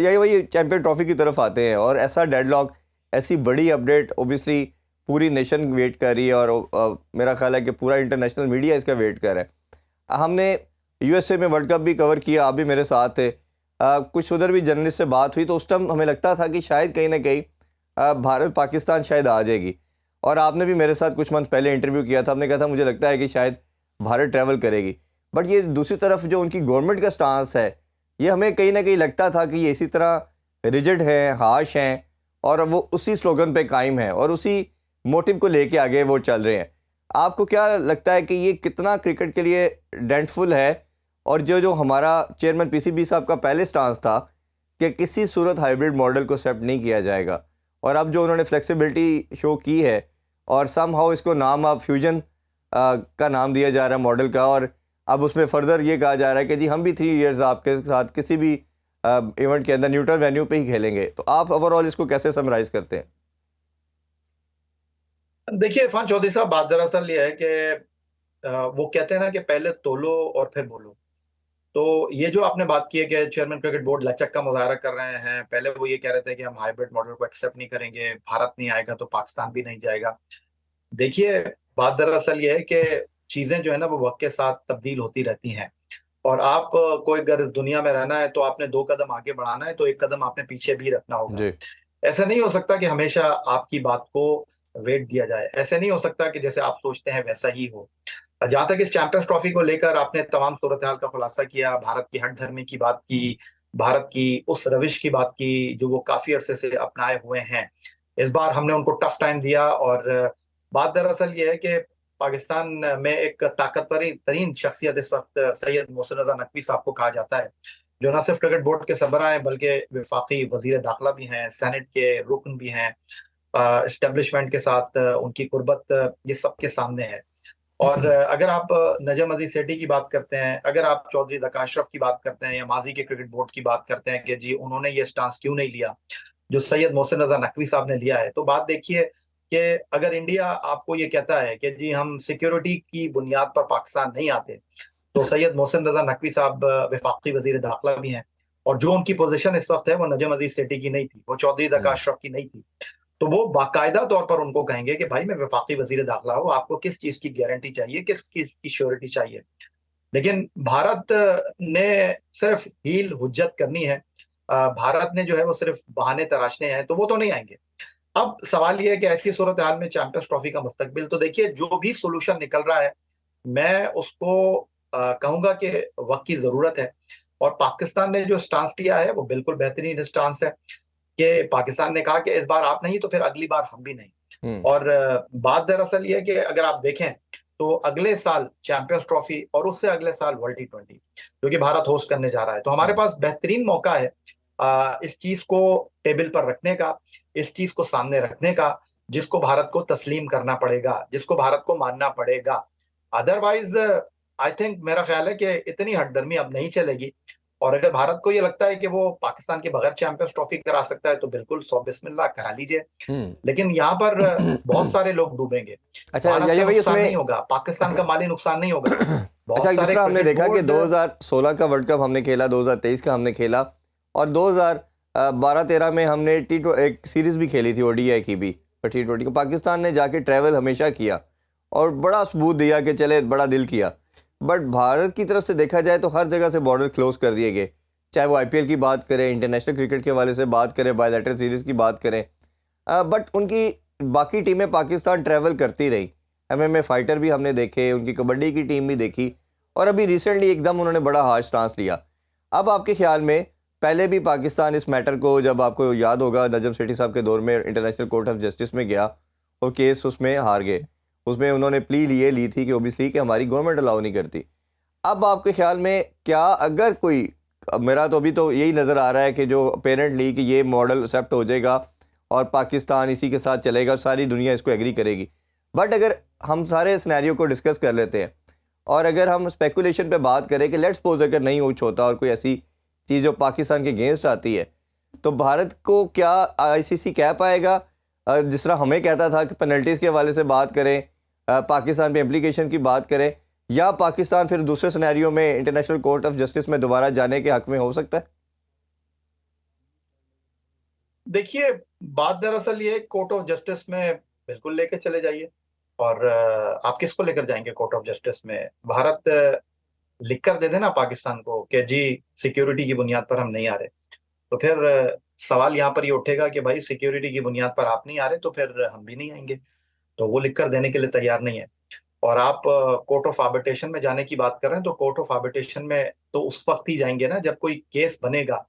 यही वही champion trophy की तरफ आते हैं, और ऐसा डेडलॉक, ऐसी बड़ी अपडेट ओबियसली पूरी नेशन वेट कर रही है, और मेरा ख्याल है कि पूरा इंटरनेशनल मीडिया इसका वेट कर रहा है। हमने यूएसए में वर्ल्ड कप भी कवर किया, आप भी मेरे साथ थे। कुछ उधर भी जर्नलिस्ट से बात हुई तो उस टाइम हमें लगता था कि शायद कहीं ना कहीं भारत पाकिस्तान शायद आ जाएगी, और आपने भी मेरे साथ कुछ मंथ पहले इंटरव्यू किया था, आपने कहा था मुझे लगता है कि शायद भारत ट्रैवल करेगी। बट ये दूसरी तरफ जो उनकी गवर्नमेंट का स्टांस है, ये हमें कहीं ना कहीं लगता था कि ये इसी तरह रिजिड हैं, हाश हैं, और वो उसी स्लोगन पे कायम है और उसी मोटिव को लेके आगे वो चल रहे हैं। आपको क्या लगता है कि ये कितना क्रिकेट के लिए डेंटफुल है, और जो जो हमारा चेयरमैन पीसीबी साहब का पहले स्टांस था कि किसी सूरत हाइब्रिड मॉडल को एक्सेप्ट नहीं किया जाएगा, और अब जो उन्होंने फ्लेक्सिबिलिटी शो की है और सम हाउ इसको नाम अब फ्यूजन का नाम दिया जा रहा है मॉडल का, और अब उसमें फर्दर ये कहा जा रहा है कि जी हम भी 3 इयर्स आपके साथ किसी भी इवेंट के अंदर न्यूट्रल वेन्यू पे ही खेलेंगे। तो आप ओवरऑल इसको कैसे समराइज करते हैं? देखिए इरफान चौधरी साहब, बात दरअसल ये है कि वो कहते हैं ना कि पहले तोलो और फिर बोलो। तो ये जो आपने बात की है कि चेयरमैन क्रिकेट बोर्ड लचक का मुजाहरा कर रहे हैं, पहले वो ये कह रहे थे कि हम हाइब्रिड मॉडल को एक्सेप्ट नहीं करेंगे, भारत नहीं आएगा तो पाकिस्तान भी नहीं जाएगा। देखिए बात दरअसल ये है कि चीजें जो है ना वो वक्त के साथ तब्दील होती रहती हैं, और आप कोई अगर इस दुनिया में रहना है तो आपने 2 कदम आगे बढ़ाना है तो 1 कदम आपने पीछे भी रखना होगा। जी। ऐसा नहीं हो सकता कि हमेशा आपकी बात को वेट दिया जाए, ऐसे नहीं हो सकता कि जैसे आप सोचते हैं वैसा ही हो। जहां तक इस चैंपियंस ट्रॉफी को लेकर आपने तमाम सूरत हाल का खुलासा किया, भारत की हठधर्मी की बात की, भारत की उस रविश की बात की जो वो काफी अरसे से अपनाए हुए हैं। इस बार हमने उनको टफ टाइम दिया, और बात दरअसल ये है कि पाकिस्तान में एक ताकतवर तरीन शख्सियत इस वक्त सैयद मोहसिन रजा नकवी साहब को कहा जाता है, जो न सिर्फ क्रिकेट बोर्ड के सरबराह हैं बल्कि वफाकी वजीर दाखिला भी हैं, सेनेट के रुकन भी हैं। एस्टेब्लिशमेंट के साथ उनकी कुर्बत ये सबके सामने है। और अगर आप नजम अजीज सेठी की बात करते हैं, अगर आप चौधरी ज़का अशरफ की बात करते हैं, या माजी के क्रिकेट बोर्ड की बात करते हैं कि जी उन्होंने ये स्टांस क्यों नहीं लिया जो सैयद मोहसिन रजा नकवी साहब ने लिया है, तो बात देखिए कि अगर इंडिया आपको ये कहता है कि जी हम सिक्योरिटी की बुनियाद पर पाकिस्तान नहीं आते, तो सैयद मोहसिन रजा नकवी साहब वफाकी वजीर दाखिला भी हैं, और जो उनकी पोजीशन इस वक्त है वो नजम अजीज सेठी की नहीं थी, वो चौधरी ज़का अशरफ की नहीं थी। तो वो बाकायदा तौर पर उनको कहेंगे कि भाई मैं वफाकी वजीर दाखिला हूं, आपको किस चीज की गारंटी चाहिए, किस चीज की श्योरिटी चाहिए। लेकिन भारत ने सिर्फ हील हुज्जत करनी है, भारत ने जो है वो सिर्फ बहाने तराशने हैं, तो वो तो नहीं आएंगे। अब सवाल ये है कि ऐसी सूरत हाल में चैंपियंस ट्रॉफी का मुस्तकबिल, तो देखिए जो भी सोल्यूशन निकल रहा है मैं उसको कहूंगा कि वक्त की जरूरत है, और पाकिस्तान ने जो स्टांस लिया है वो बिल्कुल बेहतरीन स्टांस है कि पाकिस्तान ने कहा कि इस बार आप नहीं तो फिर अगली बार हम भी नहीं। और बात दरअसल ये है कि अगर आप देखें तो अगले साल चैंपियंस ट्रॉफी और उससे अगले साल वर्ल्ड T20 जो कि भारत होस्ट करने जा रहा है, तो हमारे पास बेहतरीन मौका है इस चीज को टेबल पर रखने का, इस चीज को सामने रखने का, जिसको भारत को तस्लीम करना पड़ेगा, जिसको भारत को मानना पड़ेगा। अदरवाइज आई थिंक, मेरा ख्याल है कि इतनी हठधर्मी अब नहीं चलेगी, और अगर भारत को ये लगता है कि वो पाकिस्तान के बगैर चैंपियंस ट्रॉफी करा सकता है तो बिल्कुल सौ बिस्मिल्लाह करा लीजिए। लेकिन यहाँ पर बहुत सारे लोग डूबेंगे। अच्छा, भारत ये का भाई नुकसान उसमें नहीं होगा, पाकिस्तान का माली नुकसान नहीं होगा। अच्छा, बहुत जिस सारे तरह हमने क्रिकेट देखा कि बोर्ड 2016 का वर्ल्ड कप हमने खेला, 2023 का हमने खेला, और 2012-13 में हमने एक सीरीज़ भी खेली थी ओडीआई की भी, T20 को पाकिस्तान ने जाके ट्रैवल हमेशा किया और बड़ा सबूत दिया कि चले, बड़ा दिल किया। बट भारत की तरफ से देखा जाए तो हर जगह से बॉर्डर क्लोज कर दिए गए, चाहे वो आईपीएल की बात करें, इंटरनेशनल क्रिकेट के हवाले से बात करें, बायलैटरल सीरीज़ की बात करें। बट उनकी बाकी टीमें पाकिस्तान ट्रैवल करती रही, एमएमए फाइटर भी हमने देखे, उनकी कबड्डी की टीम भी देखी, और अभी रिसेंटली एकदम उन्होंने बड़ा हार्श स्टांस लिया। अब आपके ख्याल में, पहले भी पाकिस्तान इस मैटर को, जब आपको याद होगा नजम सेठी साहब के दौर में इंटरनेशनल कोर्ट ऑफ जस्टिस में गया और केस उसमें हार गए, उसमें उन्होंने प्ली ली थी कि ओबियसली कि हमारी गवर्नमेंट अलाउ नहीं करती। अब आपके ख्याल में क्या, अगर कोई, मेरा तो अभी तो यही नज़र आ रहा है कि जो अपेरेंटली कि ये मॉडल एक्सेप्ट हो जाएगा और पाकिस्तान इसी के साथ चलेगा, सारी दुनिया इसको एग्री करेगी। बट अगर हम सारे सिनेरियो को डिस्कस कर लेते हैं और अगर हम स्पेकुलेशन पे बात करें कि लेट्स सपोज अगर नहीं कुछ होता और कोई ऐसी चीज़ जो पाकिस्तान के अगेंस्ट आती है, तो भारत को क्या आईसीसी कह पाएगा? जिस तरह हमें कहता था कि पेनल्टीज़ के हवाले से बात करें, पाकिस्तान पे इम्प्लीकेशन की बात करें, या पाकिस्तान फिर दूसरे सिनेरियो में इंटरनेशनल कोर्ट ऑफ जस्टिस में दोबारा जाने के हक में हो सकता है? देखिए, बात दरअसल ये कोर्ट ऑफ जस्टिस में बिल्कुल लेके चले जाइए। और आप किसको लेकर जाएंगे कोर्ट ऑफ जस्टिस में? भारत लिख कर दे देना पाकिस्तान को कि जी सिक्योरिटी की बुनियाद पर हम नहीं आ रहे। तो फिर सवाल यहाँ पर ये उठेगा कि भाई सिक्योरिटी की बुनियाद पर आप नहीं आ रहे तो फिर हम भी नहीं आएंगे। तो वो लिख कर देने के लिए तैयार नहीं है। और आप कोर्ट ऑफ आर्बिट्रेशन में जाने की बात कर रहे हैं, तो कोर्ट ऑफ आर्बिट्रेशन में तो उस वक्त ही जाएंगे ना जब कोई केस बनेगा।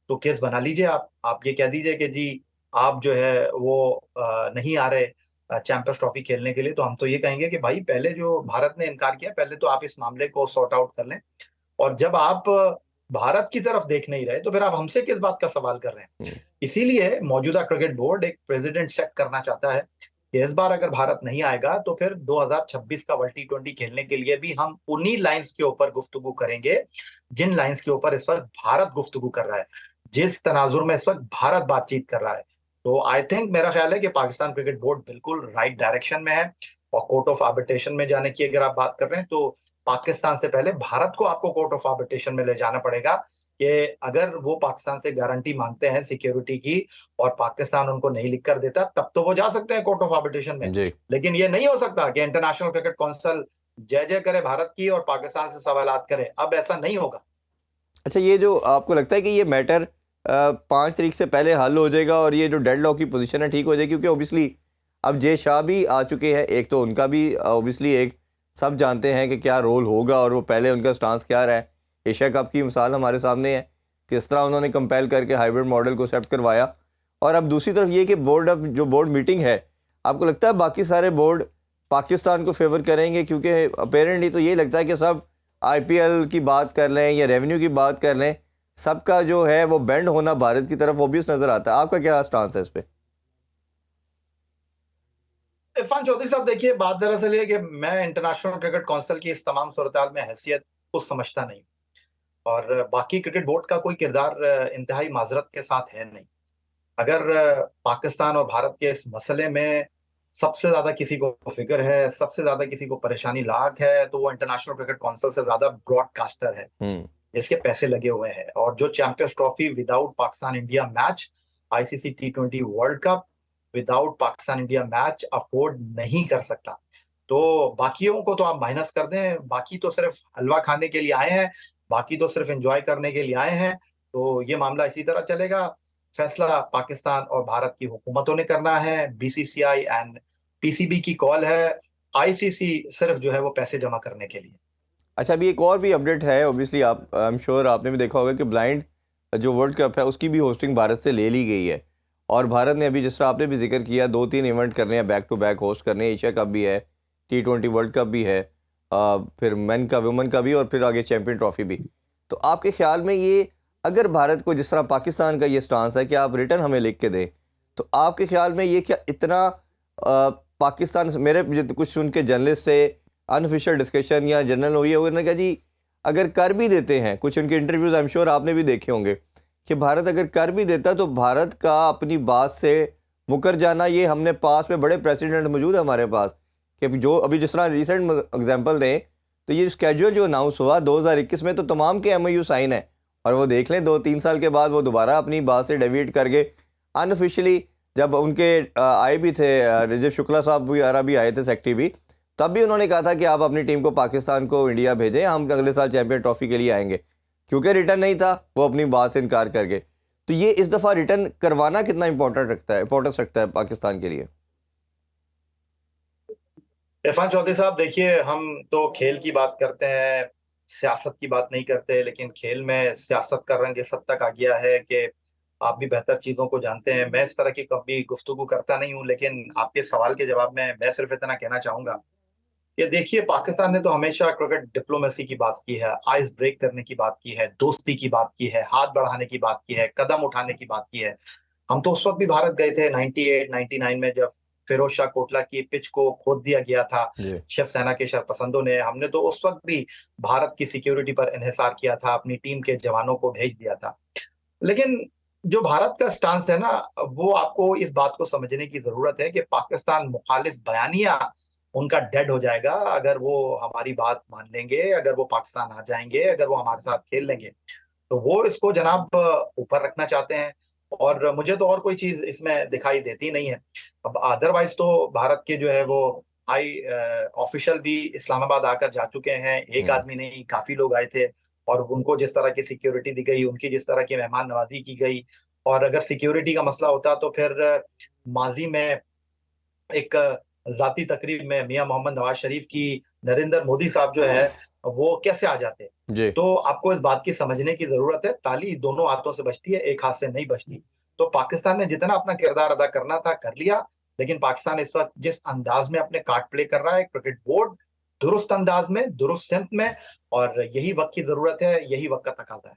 तो केस बना लीजिए। आप ये कह दीजिए कि जी आप जो है वो नहीं आ रहे चैंपियंस ट्रॉफी खेलने के लिए। तो हम तो ये कहेंगे कि भाई पहले जो भारत ने इनकार किया, पहले तो आप इस मामले को सॉर्ट आउट कर लें। और जब आप भारत की तरफ देख नहीं रहे तो फिर आप हमसे किस बात का सवाल कर रहे हैं? हम्म। इसीलिए मौजूदा क्रिकेट बोर्ड एक प्रेसिडेंट सेट करना चाहता है कि इस बार अगर भारत नहीं आएगा तो फिर 2026 का वर्ल्ड T20 खेलने के लिए भी हम उन्हीं लाइंस के ऊपर गुफ्तगू करेंगे जिन लाइंस के ऊपर इस वक्त भारत गुफ्तगू कर रहा है, जिस तनाजुर में इस वक्त भारत बातचीत कर रहा है। तो आई थिंक मेरा ख्याल है कि पाकिस्तान क्रिकेट बोर्ड बिल्कुल राइट डायरेक्शन में है। और कोर्ट ऑफ आर्बिट्रेशन में जाने की अगर आप बात कर रहे हैं तो पाकिस्तान से पहले भारत को आपको कोर्ट ऑफ आर्बिट्रेशन में ले जाना पड़ेगा कि अगर वो पाकिस्तान से गारंटी मांगते हैं सिक्योरिटी की और पाकिस्तान उनको नहीं लिख कर देता, तब तो वो जा सकते हैं कोर्ट ऑफ आर्बिट्रेशन में। जी। लेकिन ये नहीं हो सकता कि इंटरनेशनल क्रिकेट काउंसिल जय जय करे भारत की और पाकिस्तान से सवालात करे। अब ऐसा नहीं होगा। अच्छा, ये जो आपको लगता है कि ये मैटर 5 तारीख से पहले हल हो जाएगा और ये जो डेडलॉक की पोजीशन है ठीक हो जाएगी? क्योंकि ओबियसली अब जय शाह भी आ चुके हैं, एक तो उनका भी ओबियसली एक सब जानते हैं कि क्या रोल होगा और वो पहले उनका स्टांस क्या रहा है। एशिया कप की मिसाल हमारे सामने है, किस तरह उन्होंने कंपेल करके हाइब्रिड मॉडल को एक्सेप्ट करवाया। और अब दूसरी तरफ ये कि बोर्ड मीटिंग है, आपको लगता है बाकी सारे बोर्ड पाकिस्तान को फेवर करेंगे? क्योंकि अपेरेंटली तो ये लगता है कि सब आईपीएल की बात कर लें या रेवेन्यू की बात कर लें, सबका जो है वो बेंड होना भारत की तरफ ऑब्वियस नजर आता है। आपका क्या स्टांस है इस पे? इरफान चौधरी साहब, देखिए बात दरअसल ये कि मैं इंटरनेशनल क्रिकेट काउंसिल की इस तमाम सूरत में हैसियत को समझता नहीं। और बाकी क्रिकेट बोर्ड का कोई किरदार इंतहाई माजरत के साथ है नहीं। अगर पाकिस्तान और भारत के इस मसले में सबसे ज्यादा किसी को फिक्र है, सबसे ज्यादा किसी को परेशानी लाक है, तो वो इंटरनेशनल क्रिकेट काउंसिल से ज्यादा ब्रॉडकास्टर है हम्म। जिसके पैसे लगे हुए हैं। और जो champions trophy without Pakistan India match, ICC T20 world cup without Pakistan India match afford नहीं कर सकता। तो बाकियों को तो आप माइनस कर दें, बाकी तो सिर्फ हलवा खाने के लिए आए हैं, बाकी तो सिर्फ एंजॉय करने के लिए आए हैं। तो ये मामला इसी तरह चलेगा। फैसला पाकिस्तान और भारत की हुकूमतों ने करना है, बीसीसीआई एंड पीसीबी की कॉल है। आईसीसी सिर्फ जो है वो पैसे जमा करने के लिए। अच्छा, अभी एक और भी अपडेट है। ओबियसली आप, आई एम श्योर आपने भी देखा होगा कि ब्लाइंड जो वर्ल्ड कप है उसकी भी होस्टिंग भारत से ले ली गई है। और भारत ने अभी, जिस तरह आपने भी जिक्र किया, 2-3 इवेंट करने हैं, बैक टू बैक होस्ट करने हैं। एशिया कप भी है, T20 वर्ल्ड कप भी है, फिर मेन का, वुमेन का भी, और फिर आगे चैंपियन ट्रॉफी भी। तो आपके ख्याल में ये, अगर भारत को जिस तरह पाकिस्तान का ये स्टांस है कि आप रिटर्न हमें लिख के दें, तो आपके ख्याल में ये क्या इतना पाकिस्तान से, मेरे कुछ सुन के जर्नलिस्ट से अनऑफिशियल डिस्कशन या जनरल हुई है, उन्होंने कहा जी अगर कर भी देते हैं, कुछ उनके इंटरव्यूज़ आई एम श्योर आपने भी देखे होंगे, कि भारत अगर कर भी देता तो भारत का अपनी बात से मुकर जाना, ये हमने पास में बड़े प्रेसिडेंट मौजूद है हमारे पास, कि जो अभी जिस तरह रिसेंट एग्जांपल दें तो ये स्केड्यूल जो अनाउंस हुआ 2021 में, तो तमाम के MOU साइन है। और वो देख लें 2-3 साल के बाद वो दोबारा अपनी बात से डेविएट करके अनऑफिशियली, जब उनके आए भी थे रजत शुक्ला साहब वगैरह भी आए थे, सेक्रेटरी भी, तब भी उन्होंने कहा था कि आप अपनी टीम को पाकिस्तान को इंडिया भेजें, हम अगले साल चैंपियन ट्रॉफी के लिए आएंगे। क्योंकि रिटर्न नहीं था, वो अपनी बात से इनकार कर गए। तो ये इस दफ़ा रिटर्न करवाना कितना इंपॉर्टेंस रखता है पाकिस्तान के लिए? इरफान चौधरी साहब, देखिए हम तो खेल की बात करते हैं, सियासत की बात नहीं करते। लेकिन खेल में सियासत का रंग इस हद तक आ गया है कि आप भी बेहतर चीजों को जानते हैं। मैं इस तरह की कभी गुफ्तगू करता नहीं हूं, लेकिन आपके सवाल के जवाब में मैं सिर्फ इतना कहना चाहूंगा कि देखिए पाकिस्तान ने तो हमेशा क्रिकेट डिप्लोमेसी की बात की है, आइस ब्रेक करने की बात की है, दोस्ती की बात की है, हाथ बढ़ाने की बात की है, कदम उठाने की बात की है। हम तो उस वक्त भी भारत गए थे 98 99 में, जब फिरोज शाह कोटला की पिच को खोद दिया गया था जी। शिवसेना के शरपसंदों ने। हमने तो उस वक्त भी भारत की सिक्योरिटी पर इन्हिसार किया था, अपनी टीम के जवानों को भेज दिया था। लेकिन जो भारत का स्टांस है ना, वो आपको इस बात को समझने की जरूरत है कि पाकिस्तान मुखालिफ बयानिया उनका डेड हो जाएगा अगर वो हमारी बात मान लेंगे, अगर वो पाकिस्तान आ जाएंगे, अगर वो हमारे साथ खेल लेंगे। तो वो इसको जनाब ऊपर रखना चाहते हैं। और मुझे तो और कोई चीज इसमें दिखाई देती नहीं है। अब अदरवाइज तो भारत के जो है वो हाई ऑफिशियल भी इस्लामाबाद आकर जा चुके हैं, एक हम्म। आदमी नहीं काफी लोग आए थे। और उनको जिस तरह की सिक्योरिटी दी गई, उनकी जिस तरह की मेहमान नवाजी की गई, और अगर सिक्योरिटी का मसला होता तो फिर माजी में एक जाती तकरीब में मियां मोहम्मद नवाज शरीफ की नरेंद्र मोदी साहब जो है वो कैसे आ जाते। जी। तो आपको इस बात की समझने की जरूरत है, ताली दोनों हाथों से बजती है, एक हाथ से नहीं बजती। तो पाकिस्तान ने जितना अपना किरदार अदा करना था कर लिया, लेकिन पाकिस्तान इस वक्त जिस अंदाज में अपने कार्ड प्ले कर रहा है, क्रिकेट बोर्ड दुरुस्त अंदाज में, दुरुस्त सिमत में, और यही वक्त की जरूरत है, यही वक्त का तकाजा है।